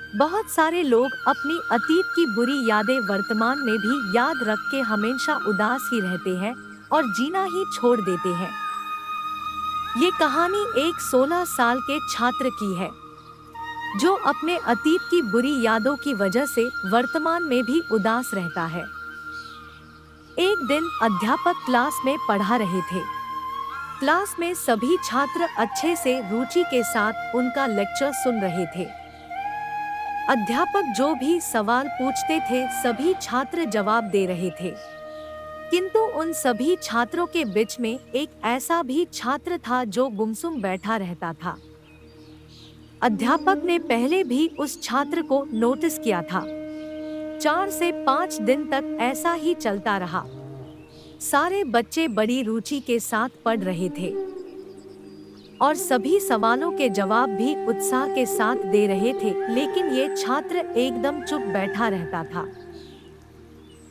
बहुत सारे लोग अपनी अतीत की बुरी यादें वर्तमान में भी याद रख के हमेशा उदास ही रहते हैं और जीना ही छोड़ देते हैं। ये कहानी एक 16 साल के छात्र की है जो अपने अतीत की बुरी यादों की वजह से वर्तमान में भी उदास रहता है। एक दिन अध्यापक क्लास में पढ़ा रहे थे। क्लास में सभी छात्र अच्छे से रुचि के साथ उनका लेक्चर सुन रहे थे। अध्यापक जो भी सवाल पूछते थे सभी छात्र जवाब दे रहे थे, किंतु उन सभी छात्रों के बीच में एक ऐसा भी छात्र था जो गुमसुम बैठा रहता था। अध्यापक ने पहले भी उस छात्र को नोटिस किया था। 4 से 5 दिन तक ऐसा ही चलता रहा। सारे बच्चे बड़ी रुचि के साथ पढ़ रहे थे और सभी सवालों के जवाब भी उत्साह के साथ दे रहे थे, लेकिन ये छात्र एकदम चुप बैठा रहता था।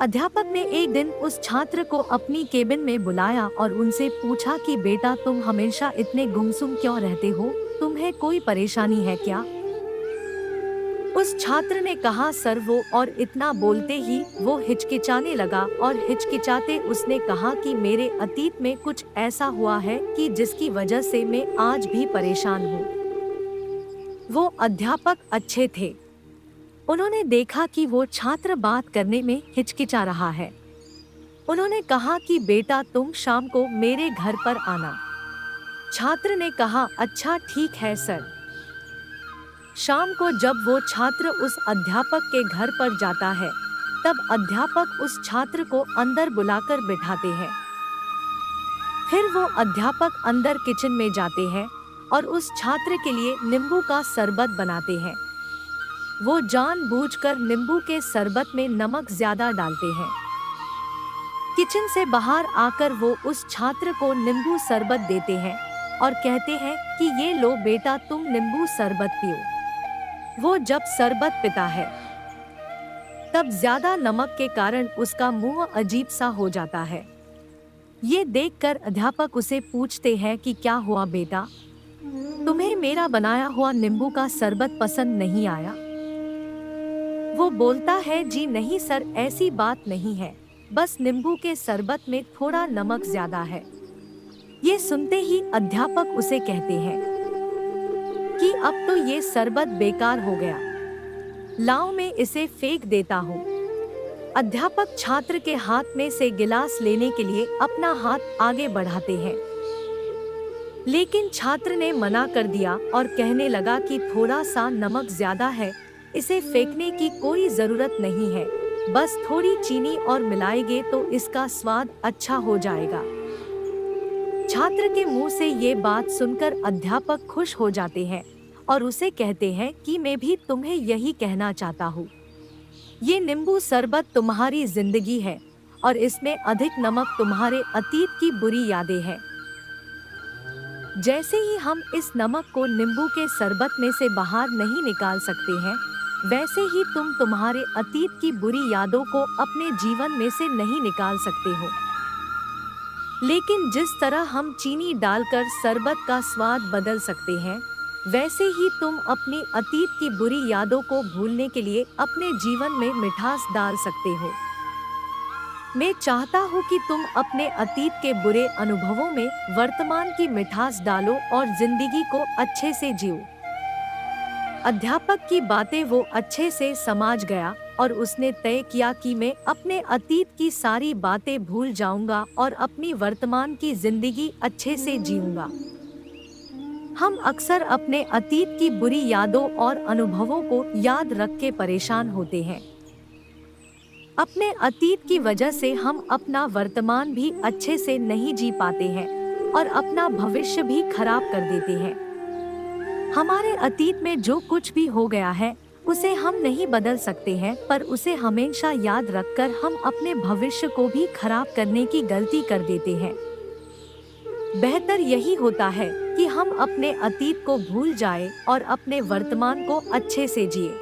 अध्यापक ने एक दिन उस छात्र को अपनी केबिन में बुलाया और उनसे पूछा कि बेटा, तुम हमेशा इतने गुमसुम क्यों रहते हो? तुम्हें कोई परेशानी है क्या? उस छात्र ने कहा, सर वो, और इतना बोलते ही वो हिचकिचाने लगा और हिचकिचाते उसने कहा कि मेरे अतीत में कुछ ऐसा हुआ है कि जिसकी वजह से मैं आज भी परेशान हूँ। वो अध्यापक अच्छे थे। उन्होंने देखा कि वो छात्र बात करने में हिचकिचा रहा है। उन्होंने कहा कि बेटा, तुम शाम को मेरे घर पर आना। छात्र ने कहा, अच्छा ठीक है सर। शाम को जब वो छात्र उस अध्यापक के घर पर जाता है, तब अध्यापक उस छात्र को अंदर बुलाकर बिठाते हैं। फिर वो अध्यापक अंदर किचन में जाते हैं और उस छात्र के लिए नींबू का शरबत बनाते हैं। वो जानबूझकर नींबू के शरबत में नमक ज्यादा डालते हैं। किचन से बाहर आकर वो उस छात्र को नींबू शरबत देते हैं और कहते हैं कि ये लो बेटा, तुम नींबू शरबत पियो। वो जब शरबत पीता है तब ज्यादा नमक के कारण उसका मुंह अजीब सा हो जाता है। ये देखकर अध्यापक उसे पूछते हैं कि क्या हुआ बेटा, तुम्हें मेरा बनाया हुआ नींबू का शरबत पसंद नहीं आया? वो बोलता है, जी नहीं सर, ऐसी बात नहीं है, बस नींबू के शरबत में थोड़ा नमक ज्यादा है। ये सुनते ही अध्यापक उसे कहते हैं कि अब तो ये शरबत बेकार हो गया, लाओ मैं इसे फेंक देता हूँ। अध्यापक छात्र के हाथ में से गिलास लेने के लिए अपना हाथ आगे बढ़ाते हैं, लेकिन छात्र ने मना कर दिया और कहने लगा कि थोड़ा सा नमक ज्यादा है, इसे फेंकने की कोई जरूरत नहीं है, बस थोड़ी चीनी और मिलाएंगे तो इसका स्वाद अच्छा हो जाएगा। छात्र के मुंह से ये बात सुनकर अध्यापक खुश हो जाते हैं और उसे कहते हैं कि मैं भी तुम्हें यही कहना चाहता हूँ। ये नींबू शरबत तुम्हारी जिंदगी है और इसमें अधिक नमक तुम्हारे अतीत की बुरी यादें हैं। जैसे ही हम इस नमक को नींबू के शरबत में से बाहर नहीं निकाल सकते हैं, वैसे ही तुम तुम्हारे अतीत की बुरी यादों को अपने जीवन में से नहीं निकाल सकते हो। लेकिन जिस तरह हम चीनी डालकर शरबत का स्वाद बदल सकते हैं, वैसे ही तुम अपनी अतीत की बुरी यादों को भूलने के लिए अपने जीवन में मिठास डाल सकते हो। मैं चाहता हूँ कि तुम अपने अतीत के बुरे अनुभवों में वर्तमान की मिठास डालो और जिंदगी को अच्छे से जियो। अध्यापक की बातें वो अच्छे से समझ गया और उसने तय किया कि मैं अपने अतीत की सारी बातें भूल जाऊंगा और अपनी वर्तमान की जिंदगी अच्छे से जीऊंगा। हम अक्सर अपने अतीत की बुरी यादों और अनुभवों को याद रख के परेशान होते हैं। अपने अतीत की वजह से हम अपना वर्तमान भी अच्छे से नहीं जी पाते हैं और अपना भविष्य भी खराब कर देते हैं। हमारे अतीत में जो कुछ भी हो गया है उसे हम नहीं बदल सकते हैं, पर उसे हमेशा याद रखकर हम अपने भविष्य को भी खराब करने की गलती कर देते हैं। बेहतर यही होता है कि हम अपने अतीत को भूल जाएं और अपने वर्तमान को अच्छे से जिए।